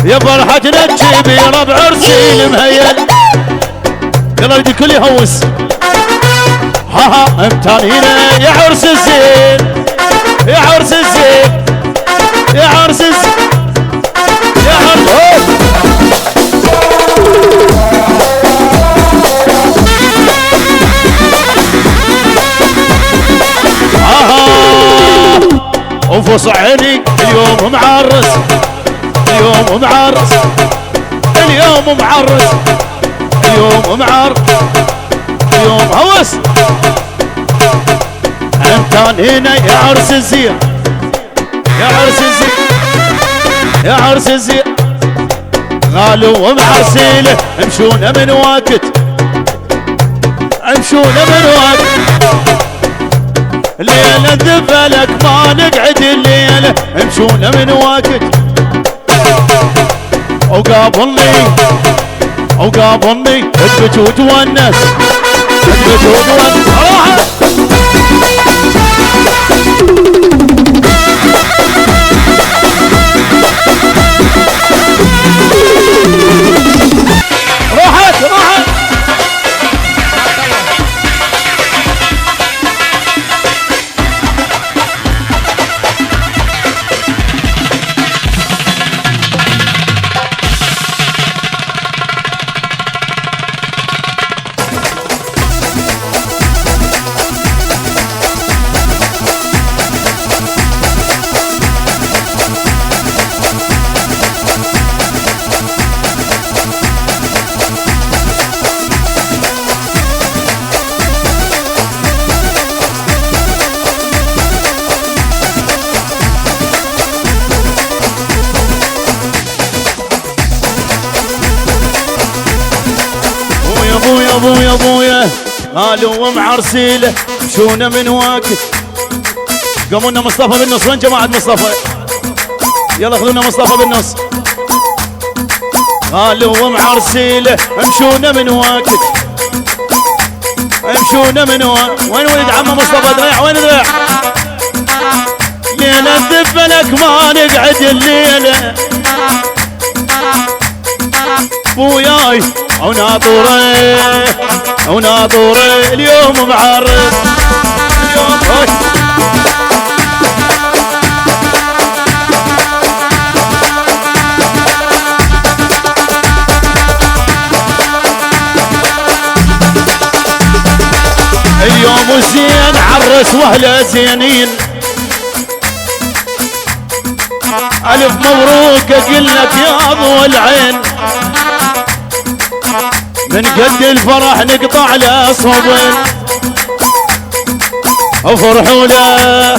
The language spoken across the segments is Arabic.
يا فرحتنا الكبيرة بعرسي المهيل. يلا بدي الكل يهوس. ها امتانينا يا عرس الزين، يا عرس الزين، يا عرس الزين، يا عرس. انفص عيني اليوم معرس، اليوم معرس، اليوم معرس، اليوم معرس، اليوم هوس. انت هنا يا عرس الزين، يا عرس الزين، يا عرس الزين. غالوا ومعرسيله امشونا من وقت، امشونا من وقت. الليلة ذفلك ما نقعد الليلة، امشونا من وقت. وقابلني وقابلني اثبت وتونس، اثبت وتونس. راحت راحت. ابويا ابويا قالوا ومعرسيله مشونا من وقت. قاموا لنا مصطفى بالنص. وين جماعة مصطفى؟ يلا خذونا مصطفى بالنص. قالوا ومعرسيله مشونا من وقت، مشونا من وقت. وين ولد عمه مصطفى دريع؟ وين دريع؟ ليلة ذفلك ما نقعد الليلة بوياي وناطوري وناطوري. اليوم معرس، اليوم اليوم زين عرس واهله زينين. الف مبروك اقول لك يا ابو العين، من قد الفرح نقطع له صبر. افرحوا له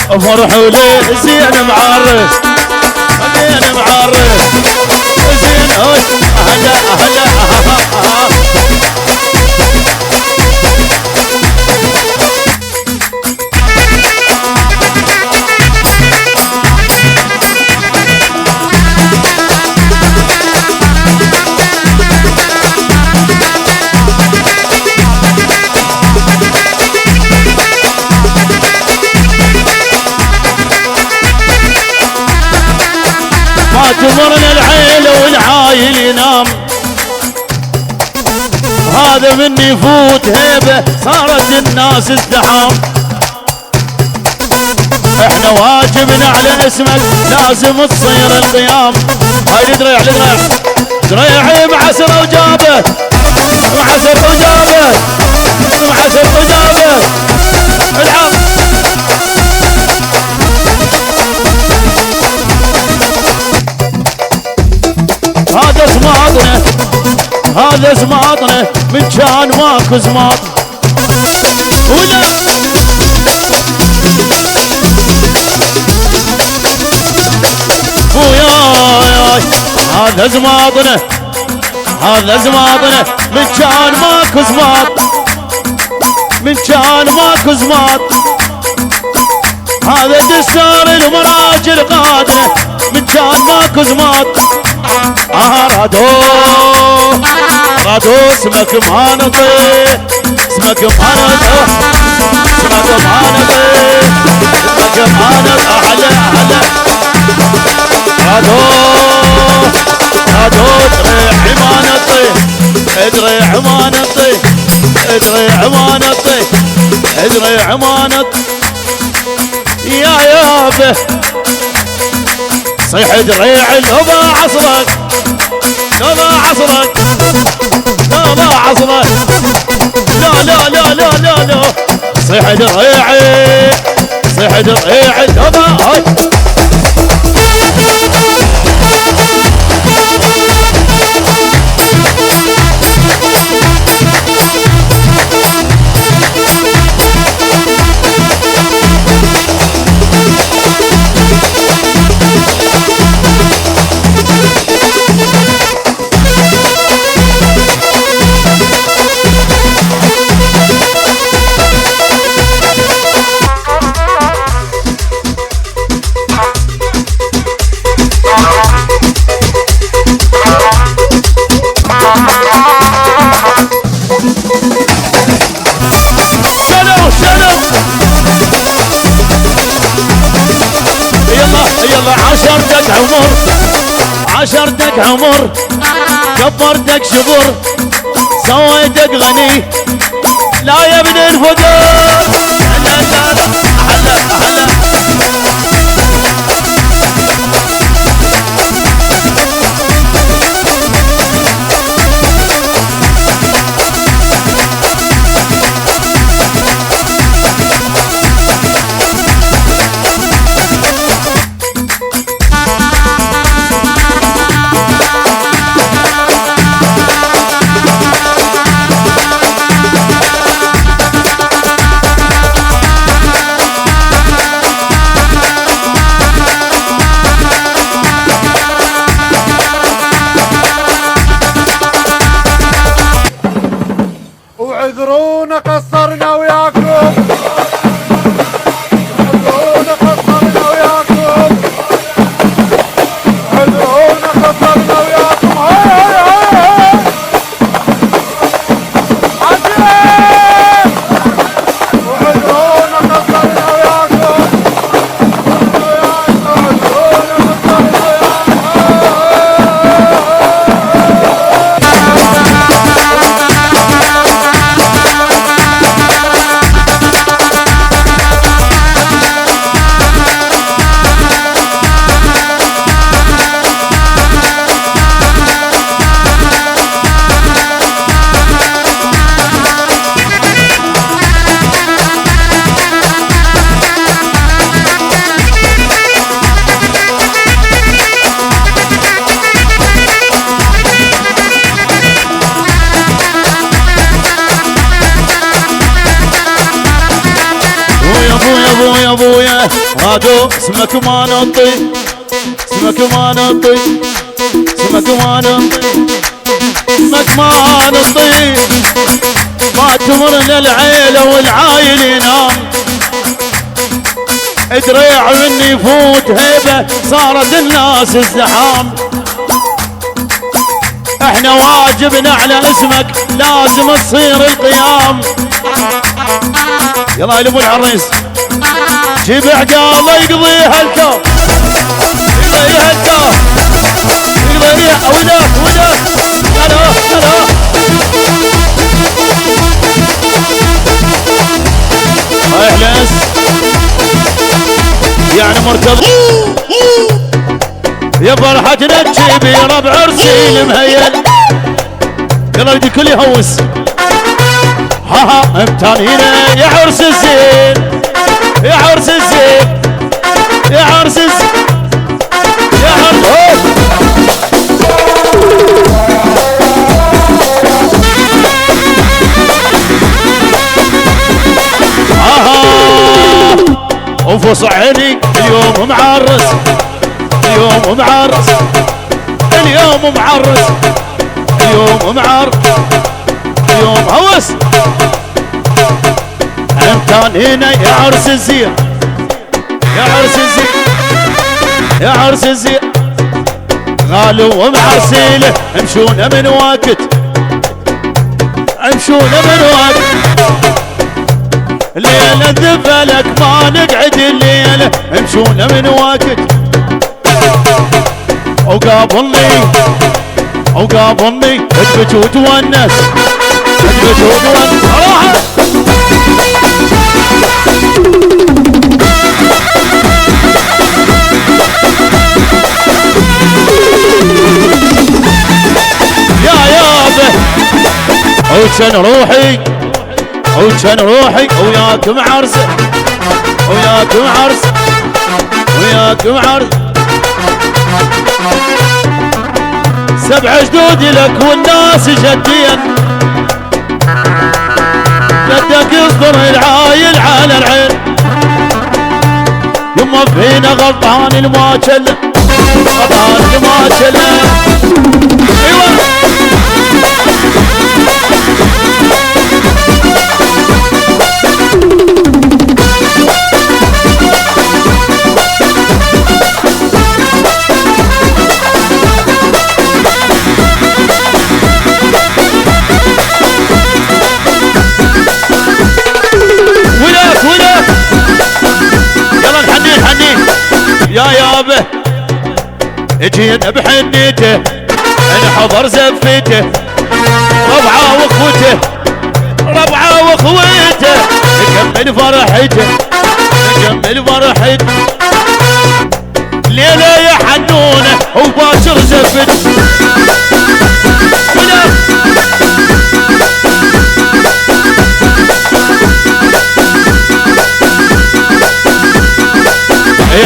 افرحوا له زين معرس، زين معرس، زين. هلا هلا تمرنا العيل والعايل ينام. هذا مني يفوت هيبه صارت الناس ازدحام. احنا واجبنا على اسمك لازم تصير القيام. هاي دريع دريع دريع معسر وجابه، معسر وجابه، معسر وجابه. العب هذا زماطنا، هذا زماطنا من كان ماكو زماط. ولا وياي هذا زماطنا، هذا زماطنا من كان ماكو زماط، من كان ماكو زماط. هذا دسار المراجل قادنا من كان ماكو زماط. رادو اسمك مانطي، اسمك مانطي، اسمك مانطي، اسمك مانطي. احلى احلى رادو هلا صيح دريع لوبا عصرك لوبا عصرك لوبا عصرك لا لا لا لا لا لا صيح دريعي صيح دريعي لوبا هاي عشرتك عمر عشرتك عمر كبرتك شبر سويتك غني لا يا ابن الفقر لا لا لا هلا هلا اعذرونا قصرنا وياكم اعذرونا قصرنا وياكم اعذرونا قصرنا وياكم هاي هاي هاي اعذرونا قصرنا وياكم اعذرونا قصرنا ابويا ابويا هادو اسمك ما نطي اسمك ما نطي اسمك ما نطي اسمك ما نطي ما تمرنا العيله والعايل ينام دريع مني يفوت هيبه صارت الناس ازدحام احنا واجبنا على اسمك لازم تصير القيام يلا يا ابو العريس جيب عقاله يقضيها الكاف يقضيها الكاف يقضيها وذاك وذاك هلا هلا اهلس يعني مرتضى يا فرحتنا تجيبي ربع عرسي المهيل يلا بدي الكل يهوس ها ها امتانينا يا عرس الزين يا عرس الزين يا عرس الزين يا عرس انفص عيني اليوم معرس اليوم معرس اليوم معرس اليوم معرس اليوم هوس امتان هنا يا عرس الزين يا عرس الزين يا عرس الزين غالوا ومعرسيله امشونا من وقت امشونا من وقت الليلة ذفلك ما نقعد الليلة امشونا من وقت وقابلني اثبت وتونس اثبت وتونس صراحة وكان روحي وكان روحي وياكم عرسه وياكم عرسه وياكم عرسه 7 جدود لك والناس جدين بدك يصدر العايل على العين يما فينا غلطان الماكل غلطان الماكل ايوه يا يابه اجينا بحنيته انحضر زفته ربعه واخوته ربعه واخوته نكمل فرحته نكمل فرحته ليله يا حنونه وباكر زفته